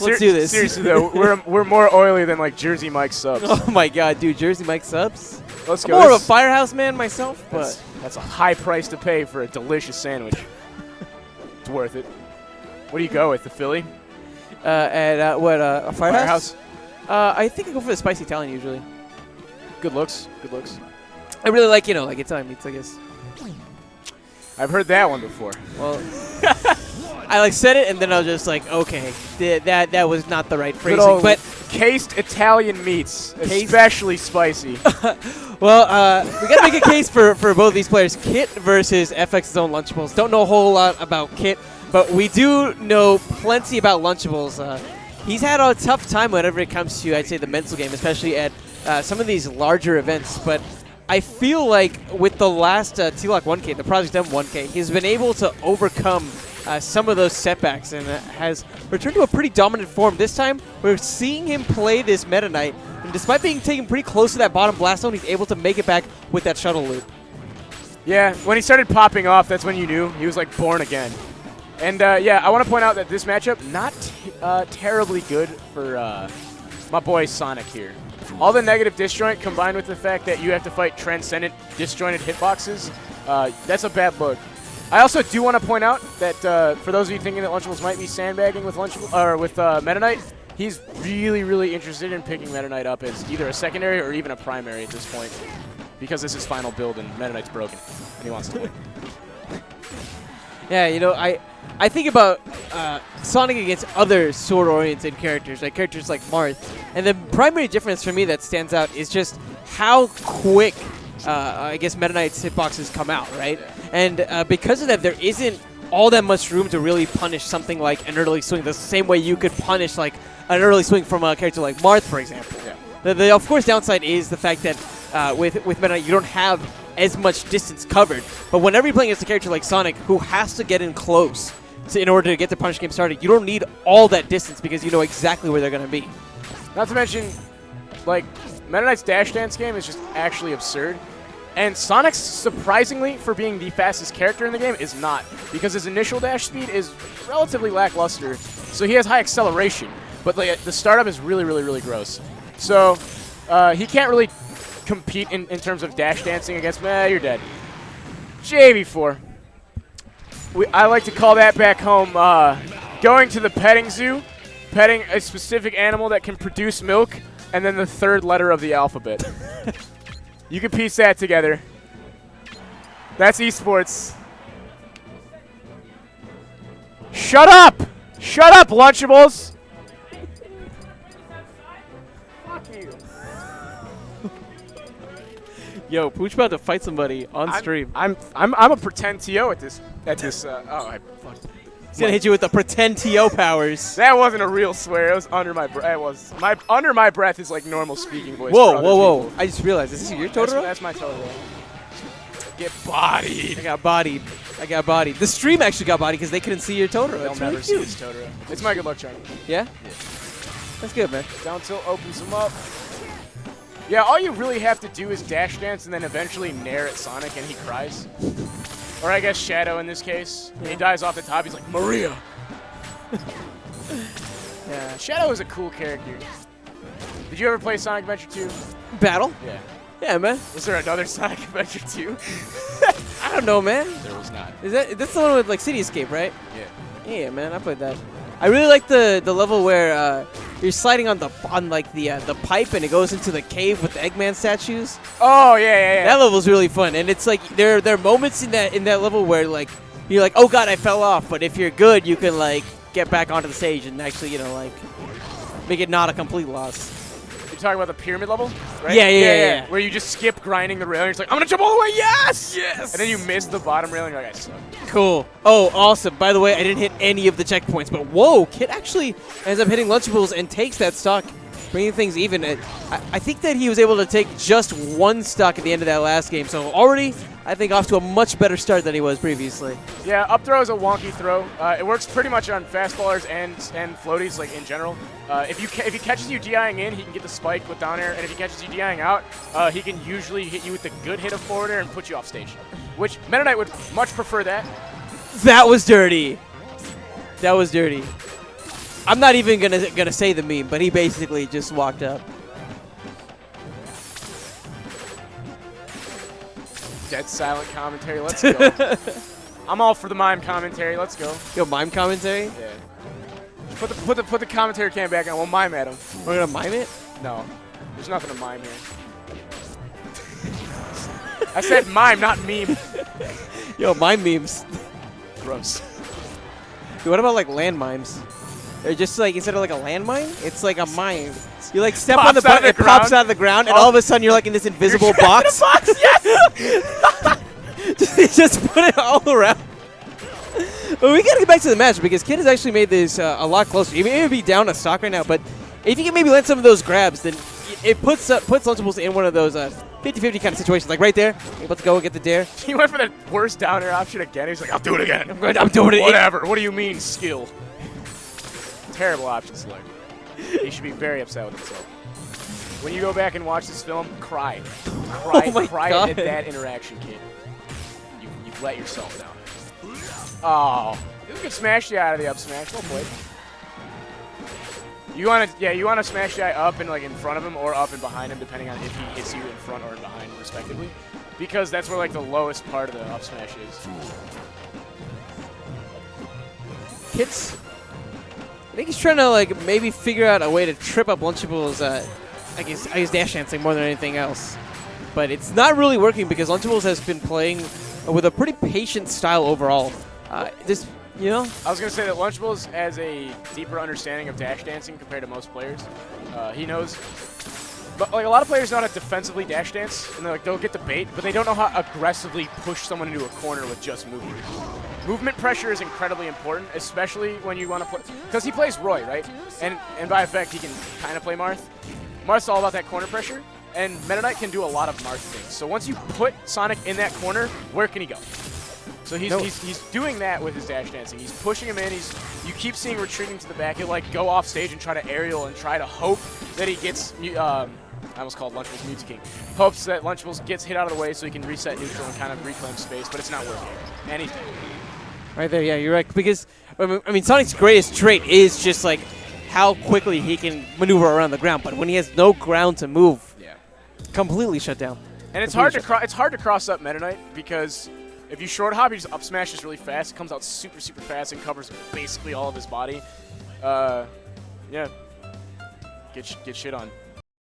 Let's do this. Seriously though, we're more oily than like Jersey Mike subs. Oh my God, dude, Jersey Mike subs. Let's I'm go. more of a Firehouse man myself, but that's a high price to pay for a delicious sandwich. It's worth it. What do you go with, the Philly? A Firehouse? Firehouse. I think I go for the spicy Italian usually. Good looks. Good looks. I really like, like Italian meats, I guess. I've heard that one before. Well, I said it and then I was just like, okay, that was not the right phrasing. But cased Italian meats, especially spicy. Well, we got to make a case for both these players. Kit versus FX's own Lunchables. Don't know a whole lot about Kit, but we do know plenty about Lunchables. He's had a tough time whenever it comes to, I'd say, the mental game, especially at some of these larger events. But I feel like with the last T-Lock 1K, the Project M 1K, he's been able to overcome some of those setbacks and has returned to a pretty dominant form. This time, we're seeing him play this Meta Knight, and despite being taken pretty close to that bottom blast zone, he's able to make it back with that shuttle loop. Yeah, when he started popping off, that's when you knew he was like born again. And yeah, I want to point out that this matchup, not terribly good for my boy Sonic here. All the negative disjoint combined with the fact that you have to fight transcendent disjointed hitboxes, that's a bad look. I also do want to point out that for those of you thinking that Lunchables might be sandbagging with Meta Knight, he's really, really interested in picking Meta Knight up as either a secondary or even a primary at this point, because this is his final build and Meta Knight's broken and he wants to win. Yeah, I think about Sonic against other sword-oriented characters, like characters like Marth, and the primary difference for me that stands out is just how quick, I guess, Meta Knight's hitboxes come out, right? And because of that, there isn't all that much room to really punish something like an early swing the same way you could punish like an early swing from a character like Marth, for example. Yeah. The of course, downside is the fact that with Meta Knight, you don't have as much distance covered. But whenever you're playing against a character like Sonic, who has to get in close in order to get the punish game started, you don't need all that distance because you know exactly where they're going to be. Not to mention, like, Meta Knight's dash dance game is just actually absurd. And Sonic's, surprisingly, for being the fastest character in the game, is not. Because his initial dash speed is relatively lackluster, so he has high acceleration. But the startup is really, really, really gross. So he can't really compete in terms of dash dancing against me. You're dead. JV4. I like to call that back home going to the petting zoo, petting a specific animal that can produce milk, and then the third letter of the alphabet. You can piece that together. That's esports. Shut up! Shut up, Lunchables! Fuck you. Yo, Pooch about to fight somebody on stream. I'm a pretend TO at this. Oh, I fucked. He's gonna hit you with the pretend TO powers. That wasn't a real swear. It was under my breath. It was under my breath is like normal speaking voice. Whoa, whoa, whoa! I just realized this is your Totoro. That's my Totoro. Get bodied. I got bodied. I got bodied. The stream actually got bodied because they couldn't see your Totoro. They'll never see his Totoro. It's my good luck charm. Yeah? That's good, man. Down tilt opens him up. Yeah, all you really have to do is dash dance and then eventually nair at Sonic and he cries. Or I guess Shadow in this case. And he dies off the top, he's like, Maria! Yeah, Shadow is a cool character. Did you ever play Sonic Adventure 2? Battle? Yeah. Yeah, man. Was there another Sonic Adventure 2? I don't know, man. There was not. That's the one with like City Escape, right? Yeah. Yeah, man, I played that. I really like the level where you're sliding on the pipe and it goes into the cave with the Eggman statues. Oh yeah. That level's really fun, and it's like there are moments in that level where like you're like, oh god, I fell off, but if you're good, you can like get back onto the stage and actually like make it not a complete loss. You're talking about the pyramid level, right? Yeah. Where you just skip grinding the rail and you're just like, I'm gonna jump all the way, yes! And then you miss the bottom rail and you're like, I suck. Cool. Oh, awesome. By the way, I didn't hit any of the checkpoints, but whoa, Kit actually ends up hitting Lunchables and takes that stock, bringing things even. I think that he was able to take just one stock at the end of that last game, so already, I think, off to a much better start than he was previously. Yeah, up throw is a wonky throw. It works pretty much on fastballers and floaties, like in general. If he catches you DIing in, he can get the spike with down air, and if he catches you DIing out, he can usually hit you with the good hit of forward air and put you off stage. Which Meta Knight would much prefer that. That was dirty. That was dirty. I'm not even gonna say the meme, but he basically just walked up. Dead silent commentary. Let's go. I'm all for the mime commentary. Let's go. Yo, mime commentary? Yeah. Put the commentary cam back on. We'll mime at him. We're gonna mime it? No. There's nothing to mime here. I said mime, not meme. Yo, mime memes. Gross. Dude, what about like land mimes? They're just like, instead of like a landmine, it's like a mine. You like step on the button, it pops out of the ground, and all of a sudden you're like in this invisible box. Box, yes! just put it all around. But we gotta get back to the match because Kid has actually made this a lot closer. He may be down a stock right now, but if you can maybe land some of those grabs, then it puts Lunchables in one of those 50-50 kind of situations. Like right there, able to go and get the dare. He went for the worst down air option again. He's like, I'll do it again. I'm doing it. Whatever. What do you mean, skill? Terrible option select. He should be very upset with himself. When you go back and watch this film, cry. Cry at that interaction, Kid. You've let yourself down. Oh, you can smash the eye out of the up smash. Well played. You wanna smash the eye up and like in front of him or up and behind him, depending on if he hits you in front or in behind, respectively, because that's where like the lowest part of the up smash is. Kid's, I think he's trying to like maybe figure out a way to trip up Lunchables. I guess dash dancing more than anything else, but it's not really working because Lunchables has been playing with a pretty patient style overall. This, you know, I was gonna say that Lunchables has a deeper understanding of dash dancing compared to most players. He knows, but like a lot of players know how to defensively dash dance, and they'll get the bait, but they don't know how to aggressively push someone into a corner with just movement. Movement pressure is incredibly important, especially when you want to play, because he plays Roy, right? And by effect, he can kind of play Marth. Marth's all about that corner pressure, and Meta Knight can do a lot of Marth things. So once you put Sonic in that corner, where can he go? So he's doing that with his dash dancing. He's pushing him in. You keep seeing retreating to the back. He'll like go off stage and try to aerial and try to hope that he gets. I almost called Lunchables Mute King. Hopes that Lunchables gets hit out of the way so he can reset neutral and kind of reclaim space, but it's not working. And he's dead. Right there, yeah, you're right. Because I mean, Sonic's greatest trait is just like how quickly he can maneuver around the ground. But when he has no ground to move, yeah, completely shut down. And it's hard to cross up Meta Knight because if you short hop, he just up smashes really fast. It comes out super, super fast and covers basically all of his body. Yeah. Get shit on.